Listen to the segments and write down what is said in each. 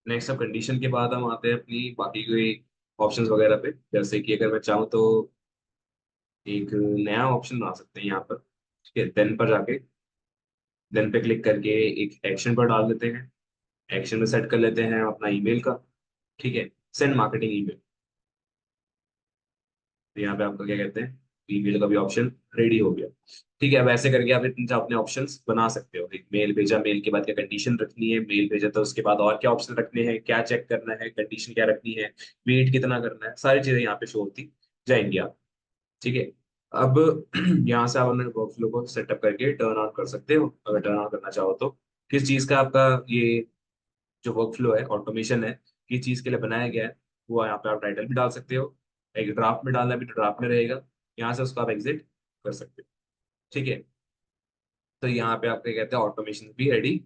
Next अब condition के बाद हम आते हैं अपनी बाकी कोई ऑप्शंस वगैरह पे। जैसे कि अगर मैं चाहूँ तो एक नया ऑप्शन बना सकते हैं यहाँ पर। ठीक है, देन पर जाके देन पे क्लिक करके एक एक्शन पर डाल देते हैं। एक्शन में सेट कर लेते हैं अपना ईमेल का। ठीक है, सेंड मार्केटिंग ईमेल। तो यहाँ पे आपका क्या कहते हैं, ईमेल का भी ऑप्शन रेडी हो गया। ठीक है, अब ऐसे करके आप इतने अपने ऑप्शंस बना सकते हो। एक मेल भेजा, मेल के बाद क्या कंडीशन रखनी है, मेल भेजा तो उसके बाद और क्या ऑप्शन रखने हैं, क्या चेक करना है, कंडीशन क्या रखनी है, वेट कितना करना है, सारी चीजें यहाँ पे शो होती जाएंगी आप। ठीक है, अब यहाँ से आप अपने वर्कफ्लो को सेटअप करके टर्न ऑन कर सकते हो, अगर टर्न ऑन करना चाहो तो। किस चीज का आपका ये जो वर्कफ्लो है, ऑटोमेशन है, किस चीज के लिए बनाया गया है, वो यहाँ पे आप टाइटल भी डाल सकते हो। एक ड्राफ्ट में डालना है भी तो ड्राफ्ट में रहेगा, यहाँ से उसको आप एग्जिट कर सकते हो। ठीक है, तो यहाँ पे आपके कहते हैं ऑटोमेशन भी रेडी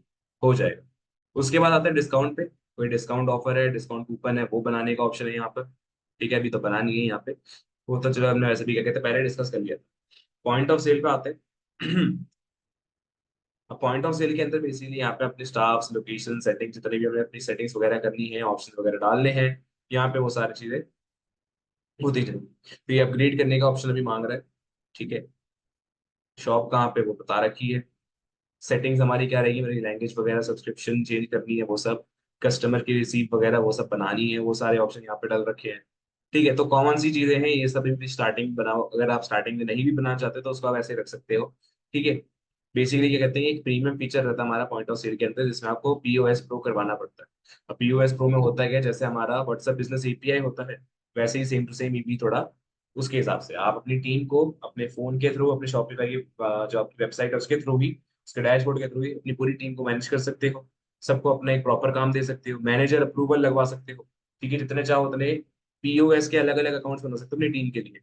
हो जाएगा। उसके बाद आता है डिस्काउंट पे। कोई डिस्काउंट ऑफर है, डिस्काउंट कूपन है, वो बनाने का ऑप्शन है यहाँ पर। ठीक है, अभी तो बनानी है यहाँ पे। वो तो चलो हमने वैसे भी क्या कहते हैं पहले डिस्कस कर लिया। पॉइंट ऑफ सेल पे आते हैं। अब पॉइंट ऑफ सेल के अंदर बेसिकली यहाँ पे अपने स्टाफ्स, लोकेशन, सेटिंग, जितने भी हमें अपनी सेटिंग्स वगैरह करनी है, ऑप्शन वगैरह डालने हैं, यहाँ पे वो सारी चीजें होती जाएंगी। तो ये अपग्रेड करने का ऑप्शन अभी मांग रहा है। ठीक है, शॉप कहाँ पे वो बता रखी है। सेटिंग्स हमारी क्या रहेगी, मेरी लैंग्वेज वगैरह, सब्सक्रिप्शन चेंज करनी है वो सब, कस्टमर की रिसीव वगैरह वो सब बनानी है, वो सारे ऑप्शन यहाँ पे डाल रखे हैं। ठीक है, तो कॉमन सी चीजें हैं ये सब। भी स्टार्टिंग बनाओ, अगर आप स्टार्टिंग में नहीं भी बनाना चाहते तो उसको आप ऐसे रख सकते हो। ठीक है, बेसिकली क्या कहते हैं, एक प्रीमियम फीचर रहता है हमारा पॉइंट ऑफ सेल के अंदर, जिसमें आपको पीओएस प्रो करवाना पड़ता है। अब पीओएस प्रो में होता है क्या, जैसे हमारा व्हाट्सएप बिजनेस एपीआई होता है, वैसे ही सेम टू सेम ये भी थोड़ा उसके हिसाब से आप अपनी टीम को अपने फोन के थ्रू, अपने शॉपिफाई की जो आपकी वेबसाइट है उसके थ्रू भी, उसके डैशबोर्ड के थ्रू ही अपनी पूरी टीम को मैनेज कर सकते हो। सबको अपना एक प्रॉपर काम दे सकते हो, मैनेजर अप्रूवल लगवा सकते हो। ठीक है, जितने चाहो उतने पीओएस के अलग अलग अकाउंट्स बना सकते हो अपनी टीम के लिए।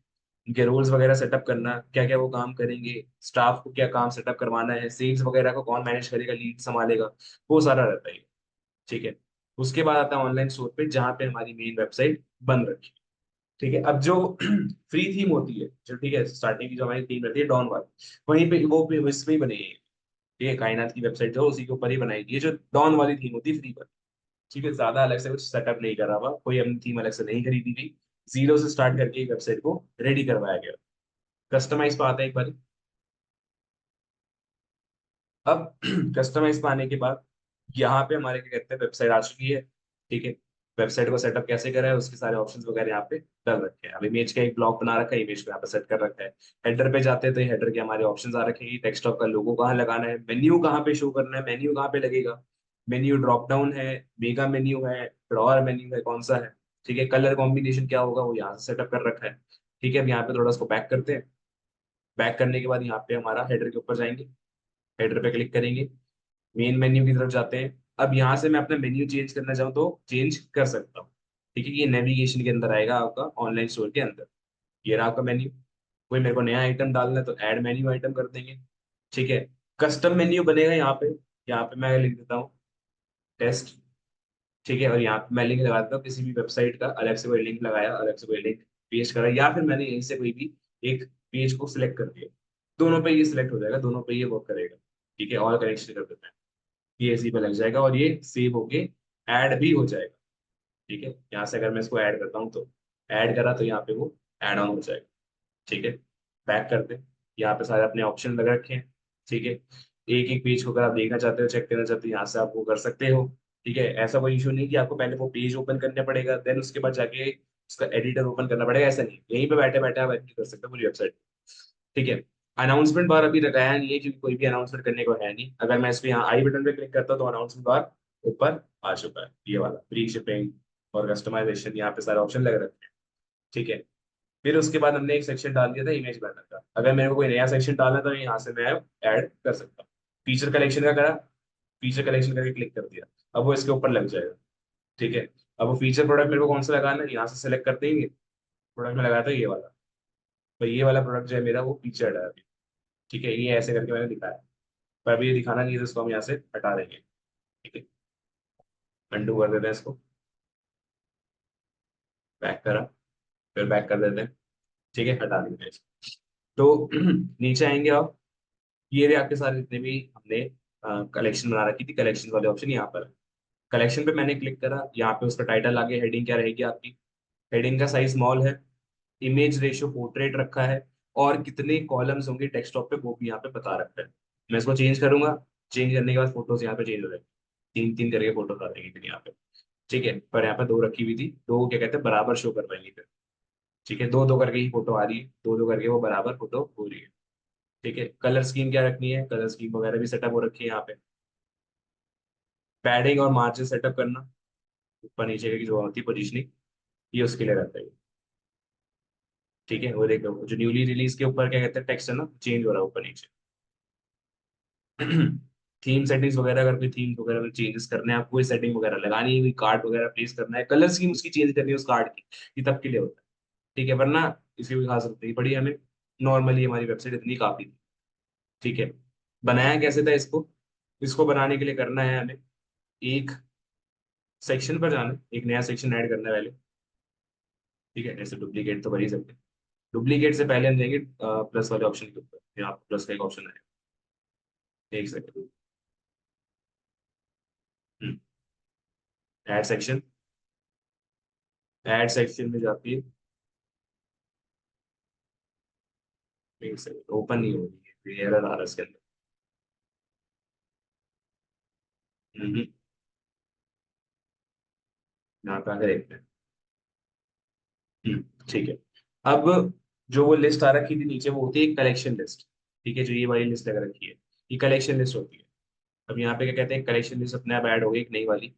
उनके रोल्स वगैरह सेटअप करना, क्या क्या वो काम करेंगे, स्टाफ को क्या काम सेटअप करवाना है, सेल्स वगैरह को कौन मैनेज करेगा, लीड संभालेगा, वो सारा रहता है। ठीक है, उसके बाद आता है ऑनलाइन स्टोर पे, जहाँ पे हमारी मेन वेबसाइट बन रखी है। ठीक है, अब जो फ्री थीम होती है जो, ठीक है, स्टार्टिंग की जो हमारी थीम रहती है डॉन वाली, वहीं पे वो भी इसमें ही बनी है। ठीक है, कायनात की वेबसाइट जो उसी के ऊपर ही बनाई गई है, जो डॉन वाली थीम होती है फ्री पर। ठीक है, ज्यादा अलग से कुछ सेटअप नहीं करा हुआ, कोई अपनी थीम अलग से नहीं खरीदी गई। जीरो से स्टार्ट करके वेबसाइट को रेडी करवाया गया। कस्टमाइज पे आते हैं एक बार। अब कस्टमाइज पे आने के बाद यहाँ पे हमारे क्या कहते हैं वेबसाइट आ चुकी है। ठीक है, वेबसाइट को सेटअप कैसे करा है उसके सारे ऑप्शंस वगैरह यहाँ पे डल रखे हैं। अब इमेज का एक ब्लॉक बना रखा है, इमेज को यहाँ पे सेट कर रखा है। हेडर पे जाते हैं तो हेडर के हमारे ऑप्शंस आ रखे हैं, डेस्कटॉप का लोगो कहाँ लगाना है, मेन्यू कहाँ पे शो करना है, मेन्यू कहाँ पे लगेगा, मेन्यू ड्रॉप डाउन है, मेगा मेन्यू है, ड्रॉअर मेन्यू है, कौन सा है। ठीक है, कलर कॉम्बिनेशन क्या होगा वो यहाँ से सेटअप कर रखा है। ठीक है, अब यहाँ पे थोड़ा उसको बैक करते हैं। बैक करने के बाद यहाँ पे हमारा हेडर के ऊपर जाएंगे, हेडर पे क्लिक करेंगे, मेन मेन्यू की तरफ जाते हैं। अब यहाँ से मैं अपना मेन्यू चेंज करना चाहूँ तो चेंज कर सकता हूँ। ठीक है, ये नेविगेशन के अंदर आएगा आपका ऑनलाइन स्टोर के अंदर। ये रहा आपका मेन्यू। कोई मेरे को नया आइटम डालना है तो ऐड मेन्यू आइटम कर देंगे। ठीक है, कस्टम मेन्यू बनेगा यहाँ पे। यहाँ पे मैं लिख देता हूँ टेस्ट। ठीक है, और यहाँ पे मैं लिंक लगा देता हूँ किसी भी वेबसाइट का, अलग से कोई लिंक लगाया, अलग से कोई लिंक पेस्ट करा, या फिर मैंने यहीं से कोई भी एक पेज को सिलेक्ट कर दिया। दोनों पे ये सिलेक्ट हो जाएगा, दोनों पे ये वर्क करेगा। ठीक है, ऑल कनेक्शन कर देते हैं, ये इसी पे लग जाएगा और ये सेव होके ऐड भी हो जाएगा। ठीक है, यहाँ से अगर मैं इसको ऐड करता हूँ तो ऐड करा तो यहाँ पे वो ऐड ऑन हो जाएगा। ठीक है, बैक करते हैं। यहाँ पे सारे अपने ऑप्शन लगा रखे हैं। ठीक है, एक एक पेज को अगर आप देखना चाहते हो, चेक करना चाहते हो, यहाँ से आप वो कर सकते हो। ठीक है, ऐसा कोई इशू नहीं कि आपको पहले वो पेज ओपन करना पड़ेगा, देन उसके बाद जाके उसका एडिटर ओपन करना पड़ेगा, ऐसा नहीं, यहीं पे बैठे बैठे आप एडिट कर सकते हो पूरी वेबसाइट। ठीक है, अनाउंसमेंट बार अभी लगाया नहीं है क्योंकि कोई भी अनाउंसमेंट करने को है नहीं। अगर मैं इस पे यहाँ आई बटन पे क्लिक करता हूँ तो अनाउंसमेंट बार ऊपर आ चुका है, ये वाला फ्री शिपिंग और कस्टमाइजेशन, यहाँ पे सारे ऑप्शन लग रखे हैं। ठीक है, फिर उसके बाद हमने एक सेक्शन डाल दिया था इमेज बैनर का। अगर मेरे को कोई नया सेक्शन डालना है तो यहाँ से मैं ऐड कर सकता हूँ। फीचर कलेक्शन का करा, फीचर कलेक्शन करके क्लिक कर दिया, अब वो इसके ऊपर लग जाएगा। ठीक है, अब वो फीचर प्रोडक्ट मेरे को कौन सा लगाना है, यहाँ से सेलेक्ट कर देंगे। प्रोडक्ट में लगाया था ये वाला, तो ये वाला प्रोडक्ट जो है मेरा वो फीचर है। ठीक है, ये ऐसे करके मैंने दिखाया, पर अभी ये दिखाना नहीं है तो इसको हम यहाँ से हटा देंगे। ठीक है, अंडू कर देते हैं इसको, बैक करा, फिर बैक कर देते हैं। ठीक है, हटा देते हैं इसको। तो नीचे आएंगे आप, ये रहे आपके सारे जितने भी हमने कलेक्शन बना रखी थी, कलेक्शन वाले ऑप्शन यहाँ पर है। कलेक्शन पे मैंने क्लिक करा, यहाँ पे उसका टाइटल आगे, हेडिंग क्या रहेगी आपकी, हेडिंग का साइज स्मॉल है, इमेज रेशियो पोर्ट्रेट रखा है, और कितने कॉलम्स होंगे डेस्कटॉप पे वो भी यहाँ पे बता रखा है। मैं इसको चेंज करूंगा, चेंज करने के बाद फोटोज यहाँ पे चेंज हो जाएगी, तीन तीन करके फोटोज आ जाएंगी फिर यहाँ पे। ठीक है, पर यहाँ पे दो रखी हुई थी, दो क्या कहते हैं बराबर शो करवाएंगे फिर। ठीक है, दो दो करके ही फोटो आ रही है, दो दो करके वो बराबर फोटो हो रही है। ठीक है, कलर स्कीम क्या रखनी है, कलर स्कीम वगैरह भी सेटअप हो रखी है यहाँ पे। पैडिंग और मार्जिन सेटअप करना, ऊपर नीचे की जो होती है पोजिशनिंग, ये उसके लिए रहता है। ठीक है, वो देखो जो न्यूली रिलीज के ऊपर क्या कहते हैं टेक्स्ट है ना, चेंज हो रहा है ऊपर नीचे। थीम सेटिंग्स वगैरह, अगर कोई थीम वगैरह में चेंजेस करने हैं, आपको कोई सेटिंग वगैरह लगानी है, कोई कार्ड वगैरह प्लेस करना है, कलर स्कीम उसकी चेंज करनी है उस कार्ड की, ये तब के लिए होता है। ठीक है, वरना इसकी कोई खास जरूरत नहीं पड़ी हमें, नॉर्मली हमारी वेबसाइट इतनी काफी थी। ठीक है, बनाया कैसे था इसको, इसको बनाने के लिए करना है हमें, एक सेक्शन पर जाना है, एक नया सेक्शन ऐड करना है पहले। ठीक है, ऐसे डुप्लीकेट तो कर ही सकते हैं। डुप्लीकेट से पहले हम जाएंगे प्लस वाले ऑप्शन के ऊपर, यहाँ प्लस का एक ऑप्शन है, एक second. Add section, add section में जाती है, एक सेकंड, ओपन नहीं हो रही है, एरर आ रहा है इसके अंदर। हम्म, यहाँ पे आकर देखते हैं। ठीक है। अब जो वो लिस्ट आ रखी थी नीचे, वो होती है कलेक्शन लिस्ट। ठीक है, जो ये वाली लिस्ट लगा रखी है, ये कलेक्शन लिस्ट होती है। अब यहाँ पे क्या कहते हैं, कलेक्शन लिस्ट अपने आप ऐड हो गई एक नई वाली,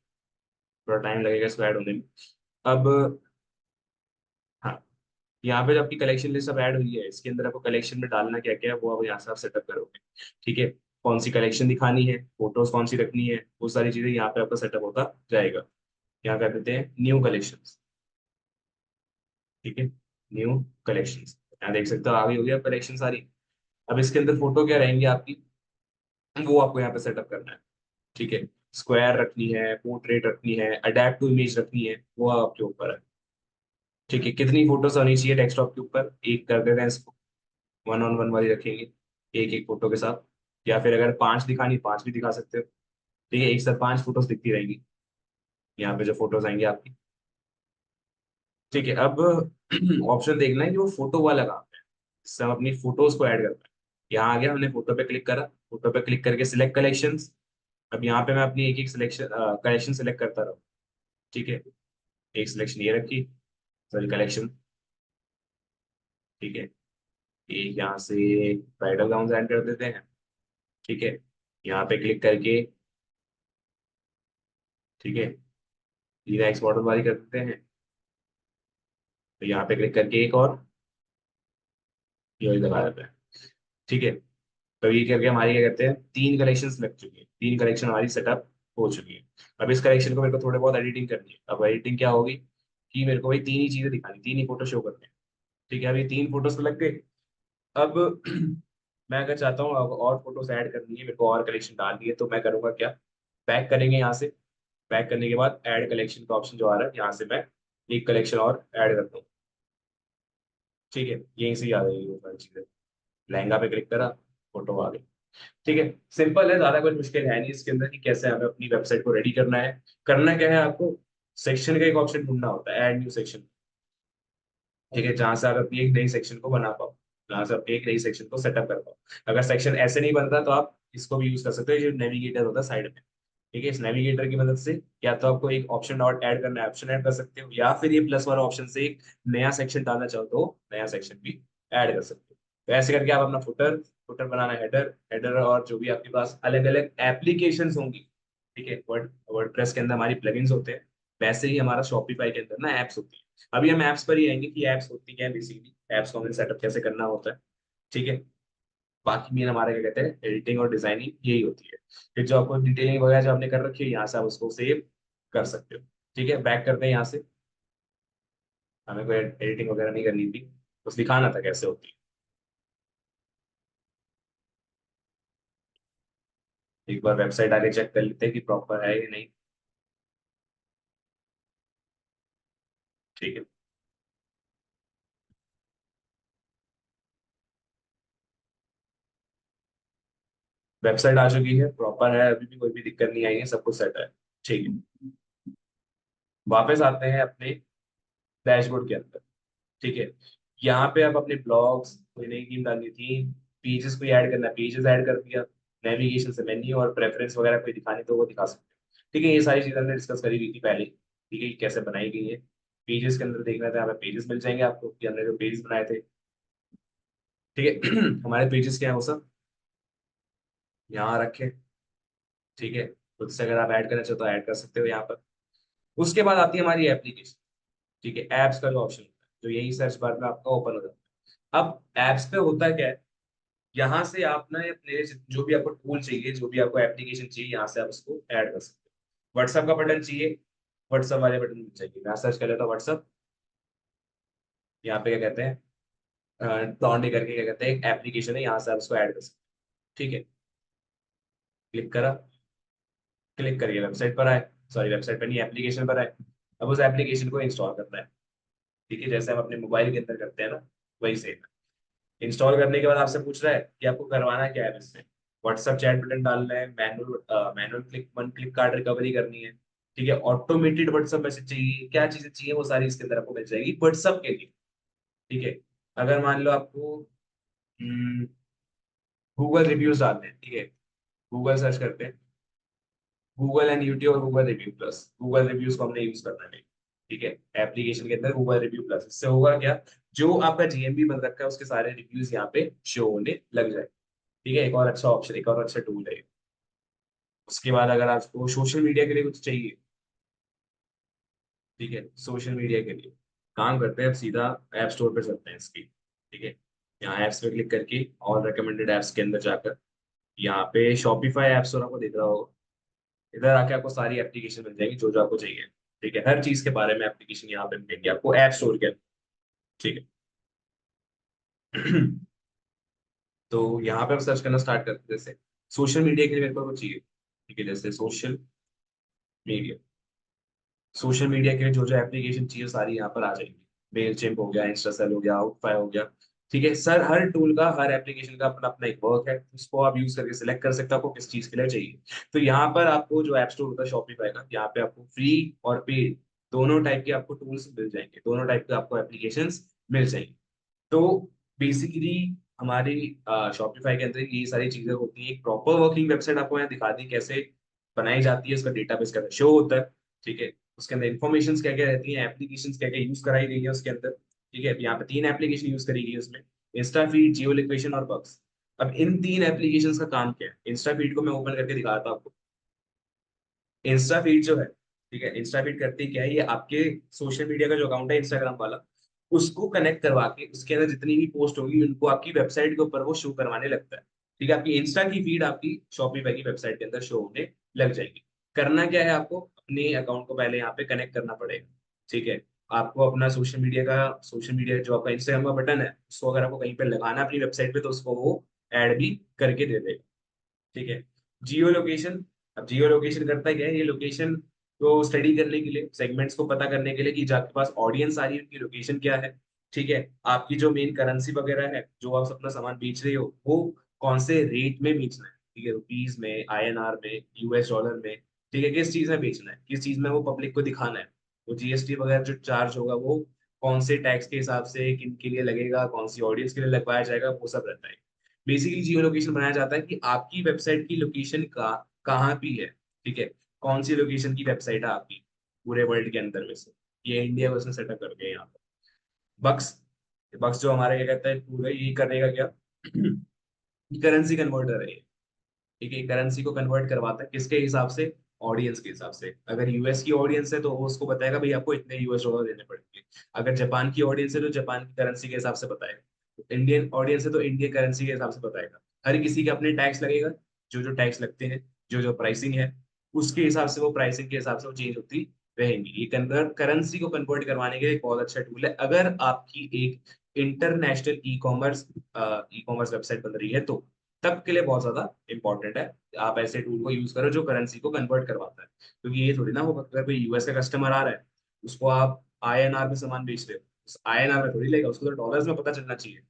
थोड़ा टाइम लगेगा इसको ऐड होने में। अब हाँ, यहाँ पे जो आपकी कलेक्शन लिस्ट अब ऐड हुई है, इसके अंदर आपको कलेक्शन में डालना क्या क्या है वो अब यहाँ से आप सेटअप करोगे। ठीक है, कौन सी कलेक्शन दिखानी है, फोटोज कौन सी रखनी है, वो सारी चीजें यहाँ पे आपका सेटअप होता जाएगा। यहाँ कर देते हैं न्यू कलेक्शन। ठीक है, न्यू कलेक्शन, यहाँ देख सकते हो आ गई होगी अब कलेक्शन सारी। अब इसके अंदर फोटो क्या रहेंगी आपकी, वो आपको यहाँ पे सेटअप करना है। ठीक है, स्क्वायर रखनी है, पोर्ट्रेट रखनी है, अडेप्ट टू इमेज रखनी है, वो आपके ऊपर है। ठीक है, कितनी फोटोज होनी चाहिए डेस्कटॉप के ऊपर, एक कर देते हैं इसको, वन ऑन वन वाली रखेंगे, एक एक फोटो के साथ। या फिर अगर पांच दिखानी, पांच भी दिखा सकते हो। ठीक है, एक साथ पांच फोटोज दिखती रहेंगी यहाँ पे जो फोटोज आएंगी आपकी। ठीक है, अब ऑप्शन देखना है कि वो फोटो वाला काम है, इससे हम अपनी फोटोज को ऐड करना है। यहाँ आ गया, हमने फोटो पे क्लिक करा, फोटो पे क्लिक करके सिलेक्ट कलेक्शंस। अब यहाँ पे मैं अपनी एक एक सिलेक्शन कलेक्शन सिलेक्ट करता रहूँ। ठीक है, एक सिलेक्शन ये रखी, सॉरी कलेक्शन। ठीक है, एक यहाँ से ब्राइडल गाउन ऐड कर देते हैं। ठीक है, यहाँ पे क्लिक करके, ठीक है, लीना एक्स मॉडल वाली कर देते हैं। तो यहाँ पे क्लिक करके एक और ये वाली लगा देते हैं। ठीक है, तो ये करके हमारी क्या कहते हैं तीन कलेक्शंस लग चुकी है, तीन कलेक्शन हमारी सेटअप हो चुकी है। अब इस कलेक्शन को मेरे को थोड़े बहुत एडिटिंग करनी है। अब एडिटिंग क्या होगी कि मेरे को भाई तीन ही चीजें दिखानी, तीन ही फोटो शो करने हैं। ठीक है, अब ये तीन फोटोज तो लग गए। अब मैं अगर चाहता हूँ अब और फोटोज ऐड करनी है, मेरे को और कलेक्शन डालनी है, तो मैं करूँगा क्या, बैक करेंगे यहाँ से, बैक करने के बाद ऐड कलेक्शन का ऑप्शन जो आ रहा है, यहाँ से मैं एक कलेक्शन और ऐड करता हूँ। ठीक है, यहीं से ही आ जाएगी वो सारी चीजें। लहंगा पे क्लिक करा, फोटो आ गई। ठीक है, सिंपल है, ज्यादा कुछ मुश्किल है नहीं इसके अंदर कि कैसे हमें अपनी वेबसाइट को रेडी करना है। करना क्या है आपको, सेक्शन का एक ऑप्शन ढूंढना होता है, ऐड न्यू सेक्शन। ठीक है, जहां से आप अपनी एक नई सेक्शन को बना पाओ, जहां से आप एक नई सेक्शन को सेटअप कर पाओ। अगर सेक्शन ऐसे नहीं बनता तो आप इसको भी यूज कर सकते हो, जो नेविगेटर होता है साइड में। ठीक है, इस नेविगेटर की मदद से या तो आपको एक ऑप्शन डॉट ऐड करना है, ऑप्शन ऐड कर सकते हो, या फिर ये प्लस वाला ऑप्शन से एक नया सेक्शन डालना चाहो तो नया सेक्शन भी ऐड कर सकते हो। तो ऐसे करके आप अपना फुटर, फुटर बनाना, हेडर, हेडर और जो भी आपके पास अलग अलग एप्लीकेशंस होंगी। ठीक है, वर्डप्रेस के अंदर हमारी प्लगइन्स होते हैं, वैसे ही हमारा शॉपिफाई के अंदर ना एप्स होती है। अभी हम एप्स पर ही आएंगे कि एप्स होती क्या है, बेसिकली एप्स को हमें सेटअप कैसे करना होता है। ठीक है, बाकी मेन हमारे क्या कहते हैं एडिटिंग और डिजाइनिंग यही होती है। फिर जो आपको डिटेलिंग वगैरह जो आपने कर रखी है, यहाँ से आप उसको सेव कर सकते हो। ठीक है, बैक करते हैं यहाँ से, हमें कोई एडिटिंग वगैरह नहीं करनी थी, बस दिखाना था कैसे होती है। एक बार वेबसाइट आके चेक कर लेते हैं कि प्रॉपर है या नहीं। ठीक है, वेबसाइट आ चुकी है, प्रॉपर है, अभी भी कोई भी दिक्कत नहीं आई है, सब कुछ सेट है। ठीक है, वापस आते हैं अपने डैशबोर्ड के अंदर। ठीक है, यहाँ पे आप अपने ब्लॉग्स, कोई नई थीम डालनी थी, पेजेस कोई ऐड करना है, पेजेस ऐड कर दिया, नेविगेशन से मेन्यू और प्रेफरेंस वगैरह कोई दिखानी तो वो दिखा सकते हैं। ठीक है, ये सारी चीजें हमने डिस्कस करी हुई थी पहले। ठीक है, ये कैसे बनाई गई है। पेजेस के अंदर देखना था, यहाँ पे पेजेस मिल जाएंगे आपको कि हमने जो पेजेस बनाए थे। ठीक है हमारे पेजेस क्या है वो सब यहाँ रखे। ठीक है, खुद से अगर आप ऐड करना चाहो तो ऐड कर सकते हो यहाँ पर। उसके बाद आती है हमारी एप्लीकेशन। ठीक है, एप्स का जो ऑप्शन होता है, जो यही सर्च बार में आपका ओपन हो जाता है। अब एप्स पे होता क्या है, यहाँ से आप ना अपने जो भी आपको टूल चाहिए, जो भी आपको एप्लीकेशन चाहिए, यहाँ से आप उसको ऐड कर सकते हो। व्हाट्सएप का बटन चाहिए, व्हाट्सएप वाले बटन में चाहिए, मैं सर्च कर लेता हूँ व्हाट्सएप। यहाँ पे क्या कहते हैं, लॉन्डे करके क्या कहते हैं, एक एप्लीकेशन है, यहाँ से आप उसको ऐड कर सकते हो। ठीक है, क्लिक करा, क्लिक करिए वेबसाइट पर आए, सॉरी वेबसाइट पर नहीं, एप्लीकेशन पर आए। अब उस एप्लीकेशन को इंस्टॉल करना है। ठीक है, जैसे हम अपने मोबाइल के अंदर करते हैं ना, वही सेम। इंस्टॉल करने के बाद आपसे पूछ रहा है कि आपको करवाना क्या है इसमें। व्हाट्सएप चैट बटन डालना है, manual manual click, one click card recovery करनी है। ठीक है, ऑटोमेटेड व्हाट्सएप मैसेज चाहिए, क्या चीजें चाहिए वो सारी इसके अंदर आपको मिल जाएगी व्हाट्सएप के लिए। ठीक है, अगर मान लो आपको गूगल रिव्यूज डालने हैं। ठीक है, गूगल सर्च करते हैं, गूगल एंड यूट्यूब और Google review plus, Google reviews को हमने यूज करना है। ठीक है, एप्लीकेशन के अंदर गूगल रिव्यू प्लस, इससे होगा क्या, जो आपका जीएमबी बन रखा है उसके सारे रिव्यूज यहाँ पे शो होने लग जाए। ठीक है, एक और अच्छा ऑप्शन, एक और अच्छा टूल है। उसके बाद अगर आपको सोशल मीडिया के लिए कुछ चाहिए, ठीक है, सोशल मीडिया के लिए काम करते हैं, अब सीधा ऐप स्टोर पे चलते हैं इसकी। ठीक है, यहाँ एप्स पे क्लिक करके और रिकमेंडेड ऐप्स के अंदर जाकर यहाँ पे शॉपिफाई ऐप स्टोर आपको दिख रहा होगा, इधर आके आपको सारी एप्लीकेशन मिल जाएगी जो जो आपको चाहिए। ठीक है, हर चीज के बारे में एप्लीकेशन यहाँ पे मिलेंगे आपको ऐप स्टोर के अंदर। ठीक है तो यहाँ पे आप सर्च करना स्टार्ट करते हैं, जैसे सोशल मीडिया के लिए मेरे को कुछ चाहिए। ठीक है, जैसे सोशल मीडिया, सोशल मीडिया के लिए जो जो एप्लीकेशन चाहिए सारी यहाँ पर आ जाएंगी। मेल चिम्प हो गया, इंस्टासेल हो गया, आउटफाई हो गया। ठीक है सर, हर टूल का, हर एप्लीकेशन का अपना अपना एक वर्क है, उसको आप यूज करके सिलेक्ट कर सकते हो आपको किस चीज के लिए चाहिए। तो यहाँ पर आपको जो ऐप स्टोर होता है शॉपिफाई का, यहाँ पे आपको फ्री और पेड दोनों टाइप के आपको टूल्स मिल जाएंगे, दोनों टाइप के आपको एप्लीकेशन मिल जाएंगे। तो बेसिकली हमारी शॉपिफाई के अंदर ये सारी चीजें होती हैं। एक प्रॉपर वर्किंग वेबसाइट आपको यहाँ दिखा दी कैसे बनाई जाती है, उसका डेटाबेस कैसे शो होता है। ठीक है, उसके अंदर इन्फॉर्मेशन क्या क्या रहती है, एप्लीकेशन क्या क्या यूज कराई गई है उसके अंदर। ठीक है, यहाँ पे 3 एप्लीकेशन यूज करी गई है उसमें, इंस्टा फीड, जियो लोकेशन और बक्स। अब इन 3 एप्लीकेशन का काम क्या है, इंस्टा फीड को मैं ओपन करके दिखाता हूँ आपको। इंस्टा फीड जो है, ठीक है, इंस्टा फीड करती क्या है, ये आपके सोशल मीडिया का जो अकाउंट है इंस्टाग्राम वाला, उसको कनेक्ट करवा के उसके अंदर जितनी भी पोस्ट होगी उनको आपकी वेबसाइट के ऊपर वो शो करवाने लगता है। ठीक है, आपकी इंस्टा की फीड आपकी शॉपिफाई की वेबसाइट के अंदर शो होने लग जाएगी। करना क्या है, आपको अपने अकाउंट को पहले यहाँ पे कनेक्ट करना पड़ेगा। ठीक है, आपको अपना सोशल मीडिया जो आपका इंस्टाग्राम का बटन है उसको अगर आपको कहीं पे लगाना है अपनी वेबसाइट पे तो उसको वो ऐड भी करके दे देगा। ठीक है, जियो लोकेशन, अब जियो लोकेशन करता क्या है, ये लोकेशन को स्टडी करने के लिए, सेगमेंट्स को पता करने के लिए कि जो आपके पास ऑडियंस आ रही है उनकी लोकेशन क्या है। ठीक है, आपकी जो मेन करेंसी वगैरह है, जो आप अपना सामान बेच रहे हो वो कौन से रेट में बेचना है। ठीक है, रुपीज में, आईएनआर में, यूएस डॉलर में। ठीक है, किस चीज में बेचना है, किस चीज में वो पब्लिक को दिखाना है। वो जीएसटी वगैरह जो चार्ज होगा वो कौन से टैक्स के हिसाब से किन के लिए लगेगा, कौन सी ऑडियंस के लिए लगवाया जाएगा, वो सब रहता है। बेसिकली जियो लोकेशन बनाया जाता है कि आपकी वेबसाइट की लोकेशन का कहाँ भी है। ठीक है, कौन सी लोकेशन की वेबसाइट है आपकी पूरे वर्ल्ड के अंदर में से, ये इंडिया में उसने सेटअप कर दिया यहाँ पर। बक्स, बक्स जो हमारे क्या कहता है पूरा ये करेगा क्या करेंसी कन्वर्टर है ये। ठीक है, करेंसी को कन्वर्ट करवाता है किसके हिसाब से, ऑडियंस के हिसाब से। अगर यूएस की ऑडियंस है तो वो उसको बताएगा भाई आपको इतने यूएस डॉलर देने पड़ेंगे। अगर जापान की ऑडियंस है तो जापान की करेंसी के हिसाब से बताएगा, इंडियन ऑडियंस है तो इंडियन करेंसी के हिसाब से बताएगा। हर किसी के अपने टैक्स लगेगा, जो जो टैक्स लगते हैं, जो जो प्राइसिंग है उसके हिसाब से, वो प्राइसिंग के हिसाब से वो चेंज होती रहेंगी। ये कन्वर्ट, करेंसी को कन्वर्ट करवाने के लिए एक बहुत अच्छा टूल है। अगर आपकी एक इंटरनेशनल ई कॉमर्स वेबसाइट बन रही है तो तब के लिए बहुत ज्यादा इंपॉर्टेंट है आप ऐसे टूल को यूज करो जो करेंसी को कन्वर्ट करवाता है। क्योंकि ये थोड़ी ना होगा, अगर कोई यूएस का कस्टमर आ रहा है उसको आप आईएनआर में सामान बेच रहे हो, उस आईएनआर में थोड़ी लेगा, उसको तो डॉलर्स में पता चलना चाहिए।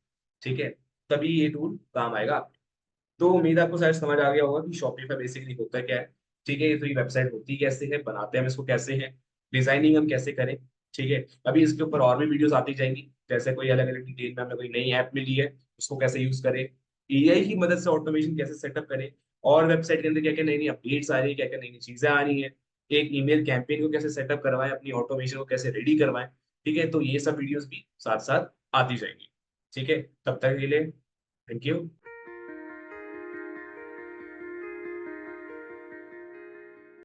ठीक है, तभी ये टूल काम आएगा आपके। तो उम्मीद है आपको शायद समझ आ गया होगा कि शॉपिफाई बेसिकली होता क्या है। ठीक है। तो ये वेबसाइट होती कैसे है, बनाते हैं हम इसको कैसे है, डिजाइनिंग हम कैसे करें। ठीक है। अभी इसके ऊपर और भी वीडियोस आती जाएंगी, जैसे कोई अलग अलग डिटेल में हमें कोई नई ऐप मिली है उसको कैसे यूज करें, एआई की मदद से ऑटोमेशन कैसे सेटअप करें, और वेबसाइट के अंदर क्या क्या नई नई अपडेट्स आ रही है, क्या क्या नई नई चीजें आ रही है, एक ईमेल कैंपेन को कैसे सेटअप करवाएं, अपनी ऑटोमेशन को कैसे रेडी करवाएं। ठीक है। तो ये सब वीडियोस भी साथ साथ आती जाएंगी। ठीक है। तब तक के लिए थैंक यू।